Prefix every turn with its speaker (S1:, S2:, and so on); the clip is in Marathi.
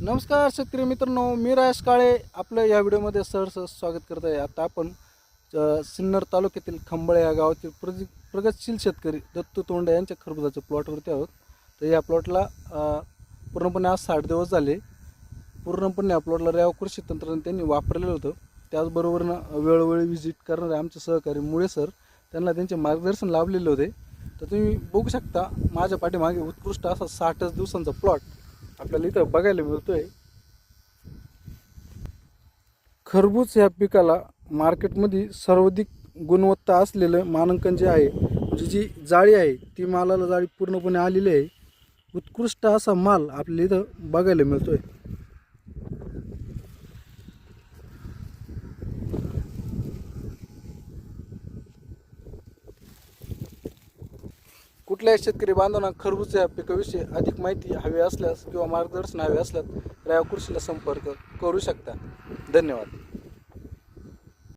S1: नमस्कार शेतकरी मित्रांनो, मी राजेश काळे आपलं या व्हिडिओमध्ये सहर्ष स्वागत करत आहे। आता आपण सिन्नर तालुक्यातील खंबळे या गावातील प्रगतशील शेतकरी दत्तू तोंडे यांच्या खरबुजाच्या प्लॉटवरती आहोत। तर या प्लॉटला पूर्णपणे आज 60 दिवस झाले। पूर्णपणे या प्लॉटला रॅव कृषी तंत्रज्ञान त्यांनी वापरलेलं होतं। त्याचबरोबर वेळोवेळी व्हिजिट करणारे आमचे सहकारी मुळे सर त्यांना त्यांचे मार्गदर्शन लाभलेले होते। तर तुम्ही बघू शकता माझ्या पाठीमागे उत्कृष्ट असा 60 दिवसांचा प्लॉट आपल्याला इथं बघायला मिळतोय। खरबूज या पिकाला मार्केटमध्ये सर्वाधिक गुणवत्ता असलेलं मानांकन जे आहे, म्हणजे जी जाळी आहे ती मालाला जाळी पूर्णपणे आलेली आहे। उत्कृष्ट असा माल आपल्याला इथं बघायला मिळतोय। कुठल्याही शेतकरी बांधवांना खरबूज या पिकाविषयी अधिक माहिती हवी असल्यास किंवा मार्गदर्शन हवे असल्यास रॅव कृषीला संपर्क करू शकता। धन्यवाद।